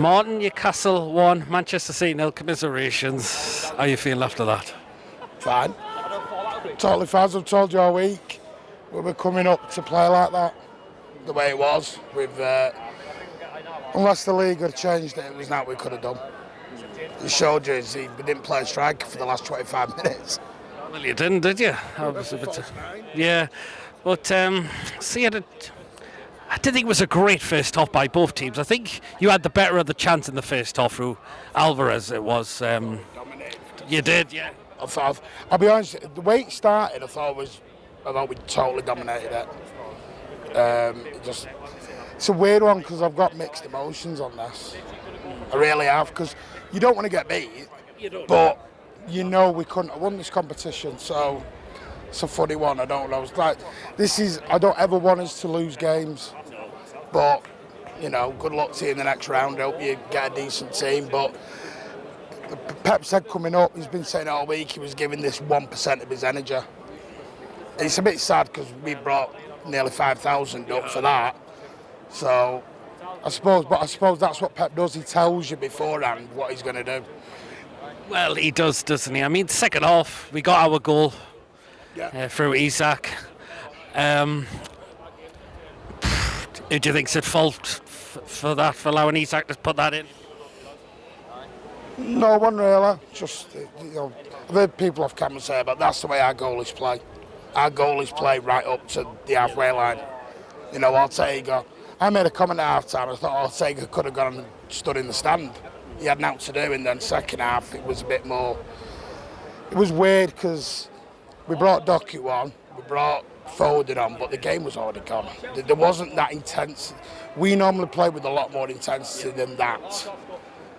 Martin, Newcastle 1, Manchester City 0. Commiserations. How are you feeling after that? Fine. Totally fine. I've told you all week we were coming up to play like that, the way it was. With unless the league had changed it, it was that we could have done. It showed you we didn't play a striker for the last 25 minutes. Well, you didn't, did you? Yeah, but see, I didn't think it was a great first half by both teams. I think you had the better of the chance in the first half through Alvarez. It was. You did, yeah. I'll be honest, the way it started, I thought we totally dominated it. It's a weird one because I've got mixed emotions on this. I really have, because you don't want to get beat, but you know we couldn't have won this competition, so it's a funny one. I don't know. It's like, I don't ever want us to lose games, but good luck to you in the next round. I hope you get a decent team. But Pep said coming up, he's been saying all week he was giving this 1% of his energy. It's a bit sad because we brought nearly 5,000 up for that. So I suppose that's what Pep does. He tells you beforehand what he's going to do. Well, he does, doesn't he? I mean, second half, we got our goal through Isak. Who do you think's at fault for that, for allowing Isak to put that in? No one really. Just, I've heard people off camera say, but that's the way our goalies play. Our goalies play right up to the halfway line. Ortega. I made a comment at half time. I thought Ortega could have gone and stood in the stand. He had nothing to do, and then second half it was a bit more. It was weird because we brought Doku on, we brought Foden on, but the game was already gone. There wasn't that intense. We normally play with a lot more intensity than that.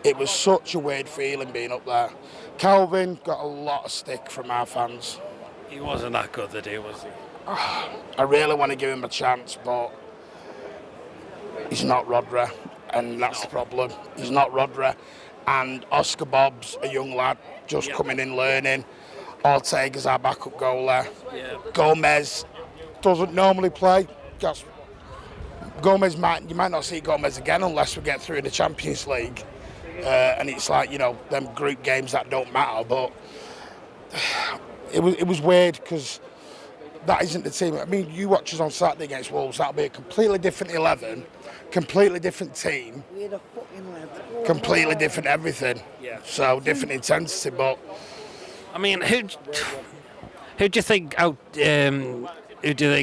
It was such a weird feeling being up there. Calvin got a lot of stick from our fans. He wasn't that good that day, was he? I really want to give him a chance, but he's not Rodri, and that's the problem. He's not Rodri, and Oscar Bob's a young lad just coming in learning. Ortega's our backup goalie. Yeah. Gomez doesn't normally play. You might not see Gomez again unless we get through the Champions League, and it's like them group games that don't matter. But it was weird because that isn't the team. I mean, you watch us on Saturday against Wolves, that'll be a completely different 11, completely different team, completely different everything. Yeah. So different intensity, but I mean, who do you think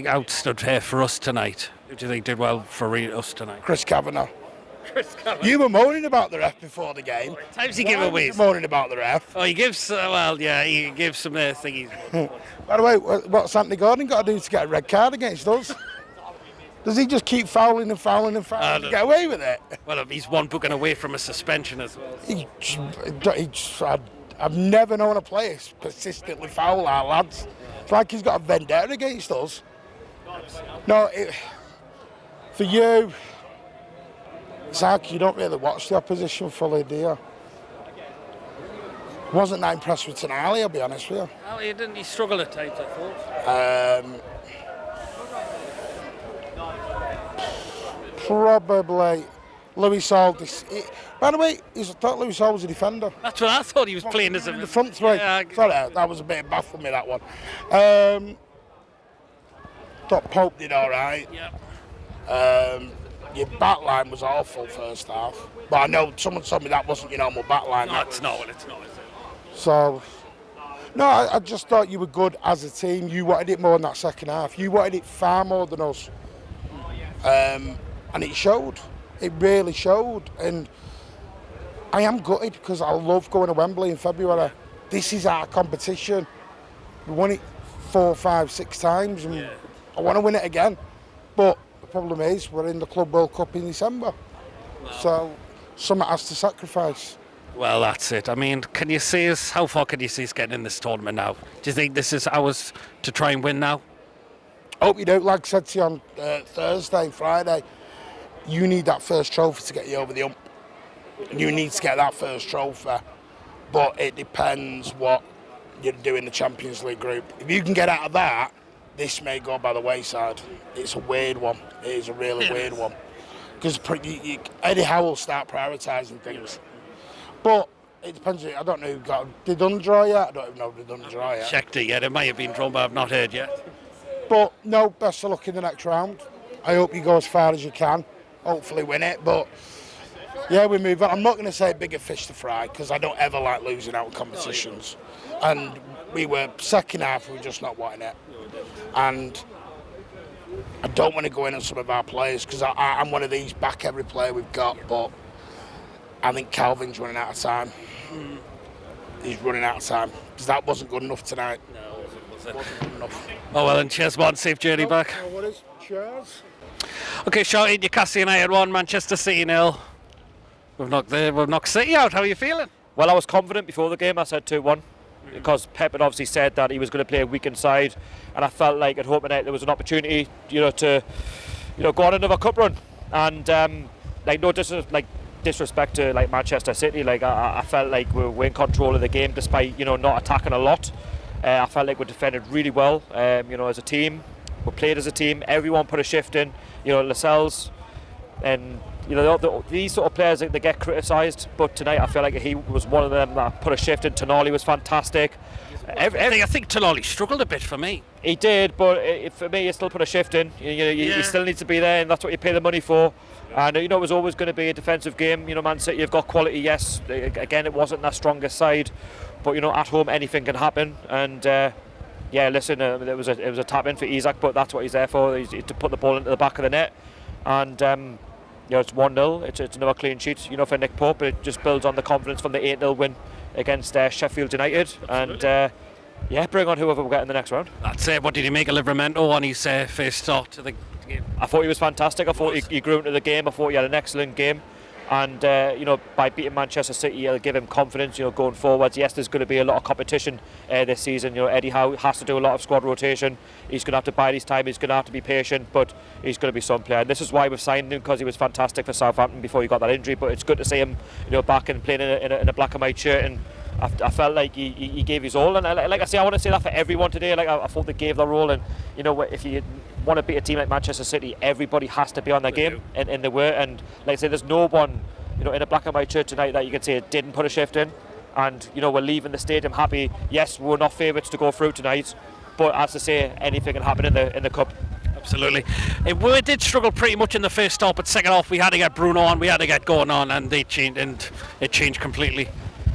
outstood here for us tonight? Who do you think did well for us tonight? Chris Kavanagh. You were moaning about the ref before the game. Times he give away. Moaning about the ref. Oh, he gives. He gives some thingies. By the way, what's Anthony Gordon got to do to get a red card against us? Does he just keep fouling and fouling and fouling to get away with it? Well, he's one booking away from a suspension as well. I've never known a player persistently foul our lads. It's like he's got a vendetta against us. No, for you, Zach, you don't really watch the opposition fully, do you? Wasn't that impressed with Tonali, I'll be honest with you. Well, he didn't. He struggled at times, I thought. Probably Louis Hall. By the way, I thought Louis Hall was a defender. That's what I thought. He was playing as the front three. Yeah, sorry, that was a bit of baffle me, that one. Thought Pope did all right. Yeah. Your back line was awful first half, but I know someone told me that wasn't your normal back line. No, it's not. It's not. So, no, I just thought you were good as a team. You wanted it more in that second half. You wanted it far more than us, and it showed. It really showed, and I am gutted because I love going to Wembley in February. This is our competition. We won it 4, 5, 6 times, and I want to win it again, but the problem is we're in the Club World Cup in December, so something has to sacrifice. Well, that's it. I mean, how far can you see us getting in this tournament now? Do you think this is ours to try and win now? I hope you do. Like I said to you on Thursday and Friday, you need that first trophy to get you over the hump. You need to get that first trophy, but it depends what you do in the Champions League group. If you can get out of that, this may go by the wayside. It's a weird one. It is a really weird one. because Eddie Howe will start prioritising things. But it depends. I don't know who got. Did done draw yet? I don't even know if they done draw yet. Checked it yet. It might have been drawn, but I've not heard yet. But no, best of luck in the next round. I hope you go as far as you can. Hopefully win it. But yeah, we move on. I'm not going to say bigger fish to fry because I don't ever like losing out in competitions. And we were second half. We were just not wanting it. And I don't want to go in on some of our players because I'm one of these, back every player we've got, but I think Calvin's running out of time. He's running out of time because that wasn't good enough tonight. No, it Wasn't good enough. Oh well, and cheers, Martin. Safe journey back. What is? Cheers. Okay, shouting Newcastle United 1, Manchester City 0. We've knocked City out. How are you feeling? Well, I was confident before the game. I said 2-1 because Pep had obviously said that he was going to play a weakened side, and I felt like at home tonight there was an opportunity, to go on another cup run. And no disrespect to Manchester City, I felt like we were in control of the game despite not attacking a lot. I felt like we defended really well, as a team. We played as a team. Everyone put a shift in. Lascelles and these sort of players, they get criticised, but tonight I feel like he was one of them that put a shift in. Tonali was fantastic. I think Tonali struggled a bit for me. He did, but for me, he still put a shift in. He still needs to be there, and that's what you pay the money for. And it was always going to be a defensive game. Man City have got quality, yes. Again, it wasn't their strongest side, but at home anything can happen. And listen, it was a tap in for Isak, but that's what he's there for. He's to put the ball into the back of the net. And it's 1-0. It's another clean sheet, for Nick Pope. It just builds on the confidence from the 8-0 win against Sheffield United. Absolutely. And bring on whoever we get in the next round. That's it. What did he make of Livramento on his first start to the game? I thought he was fantastic. I thought he grew into the game. I thought he had an excellent game. And, by beating Manchester City, it'll give him confidence, going forwards. Yes, there's going to be a lot of competition this season. Eddie Howe has to do a lot of squad rotation. He's going to have to bide his time. He's going to have to be patient, but he's going to be some player. And this is why we've signed him, because he was fantastic for Southampton before he got that injury. But it's good to see him, back and playing in a black and white shirt. And I felt like he gave his all. And like I say, I want to say that for everyone today. I thought they gave their all. And, if you want to beat a team like Manchester City, everybody has to be on their game, and they were. And like I say, there's no one in a black and white shirt tonight that you can say didn't put a shift in. And we're leaving the stadium happy. Yes, we're not favourites to go through tonight, but as I say, anything can happen in the cup. Absolutely. We did struggle pretty much in the first stop, but second half we had to get Bruno on, we had to get going on, and it changed completely.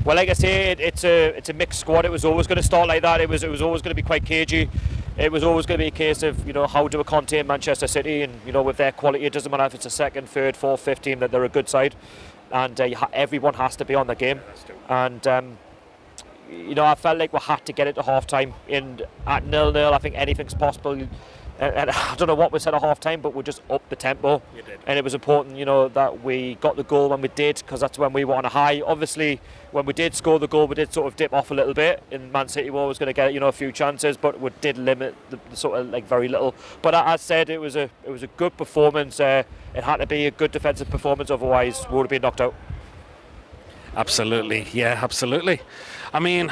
Well, like I say, it's a mixed squad. It was always going to start like that. It was always going to be quite cagey. It was always going to be a case of how do we contain Manchester City, and with their quality, it doesn't matter if it's a second, third, fourth, fifth team, that they're a good side, and everyone has to be on the game. And I felt like we had to get it to half time. And at 0-0, I think anything's possible. And I don't know what we said at half time, but we just upped the tempo. And it was important, that we got the goal when we did, because that's when we were on a high. Obviously, when we did score the goal, we did sort of dip off a little bit. And Man City were always going to get a few chances, but we did limit the sort of very little. But as I said, it was a good performance. It had to be a good defensive performance, otherwise we would have been knocked out. Absolutely, yeah, absolutely. I mean,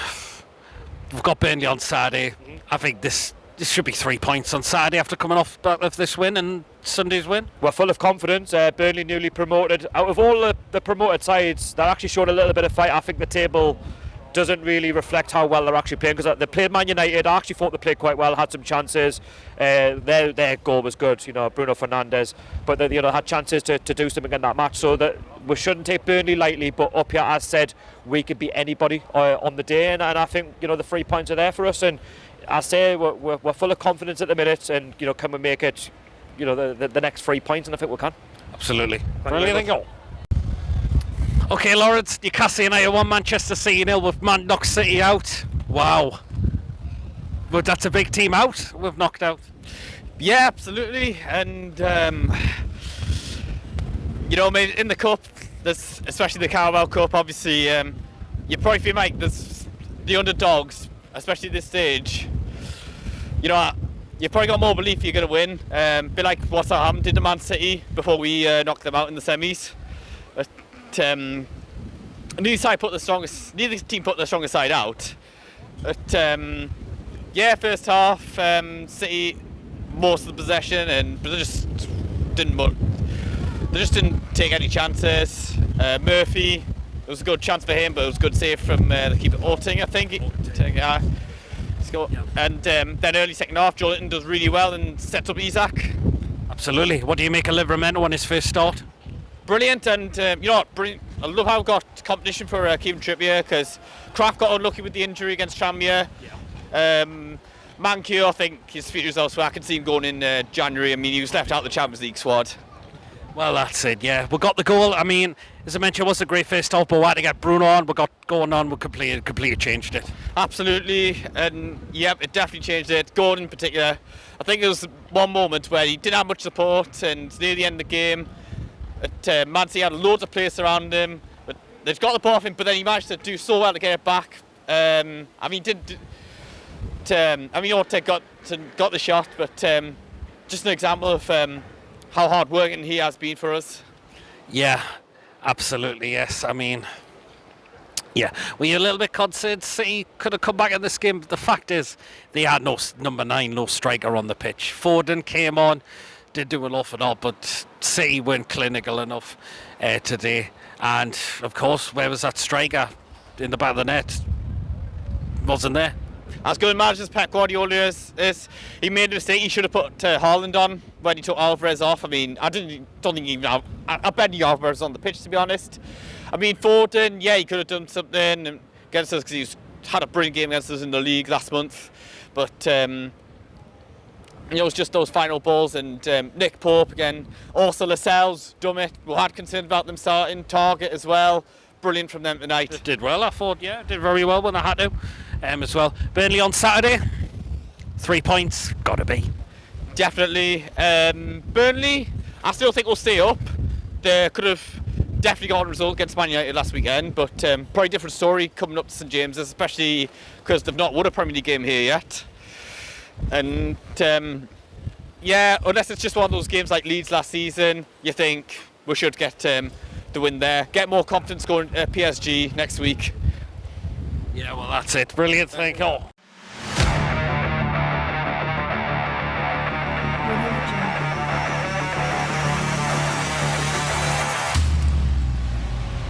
we've got Burnley on Saturday. I think this should be 3 points on Saturday after coming off back of this win and Sunday's win. We're full of confidence. Burnley newly promoted. Out of all the promoted sides, they're actually showing a little bit of fight. I think the table doesn't really reflect how well they're actually playing, because they played Man United. I actually thought they played quite well, had some chances. Their goal was good, Bruno Fernandes, but they had chances to do something in that match. So that we shouldn't take Burnley lightly, but up here, as said, we could beat anybody on the day, and I think the 3 points are there for us. And I say we're full of confidence at the minute, and can we make it the next 3 points? And I think we can. Absolutely. Brilliant goal. Okay, Lawrence, Newcastle United 1, Manchester City 0. We've knocked City out. Wow. But that's a big team out. We've knocked out. Yeah, absolutely. And in the cup, there's, especially the Carabao Cup, obviously you probably feel like there's the underdogs, especially at this stage. You've probably got more belief you're going to win. A bit like what happened to Man City before we knocked them out in the semis. But neither team put the strongest side out. But first half, City most of the possession, and but they just didn't they just didn't take any chances. Murphy, it was a good chance for him, but it was a good save from the keeper, Orting, I think. And then early second half, Joelinton does really well and sets up Isak. Absolutely. What do you make of Livramento on his first start? Brilliant, and you know what, brilliant. I love how we got competition for Kieran Trippier, because Kraft got unlucky with the injury against Tranmere. Mankiw, I think his future is elsewhere. I can see him going in January. I mean, he was left out of the Champions League squad. Well, that's it, yeah. We got the goal. I mean, as I mentioned, it was a great first half, but we had to get Bruno on. We got going on, we completely changed it. Absolutely, and yep, it definitely changed it. Gordon in particular, I think there was one moment where he didn't have much support, and near the end of the game, Man City had loads of players around him, but they've got the ball off him, but then he managed to do so well to get it back. Orteg got the shot, but just an example of how hard working he has been for us. Yeah, absolutely, yes. I mean, yeah, were you a little bit concerned City could have come back in this game? But the fact is, they had no number 9, no striker on the pitch. Foden came on, did do an awful lot, but City weren't clinical enough today. And of course, where was that striker in the back of the net? Wasn't there. As good a manager as Pep Guardiola is, he made a mistake. He should have put Haaland on when he took Alvarez off. I mean, I don't think even I bet Alvarez was on the pitch, to be honest. I mean, Foden, yeah, he could have done something against us because had a brilliant game against us in the league last month. But it was just those final balls, and Nick Pope again. Also, Lascelles, done it. We had concerns about them starting. Target as well. Brilliant from them tonight. Did well, I thought, yeah, did very well when I had to as well. Burnley on Saturday, 3 points, gotta be. Definitely. Burnley, I still think will stay up. They could have definitely got a result against Man United last weekend, but probably different story coming up to St James's, especially because they've not won a Premier League game here yet. And yeah, unless it's just one of those games like Leeds last season, you think we should get the win there. Get more confidence going PSG next week. Yeah, well, that's it. Brilliant. Thank you.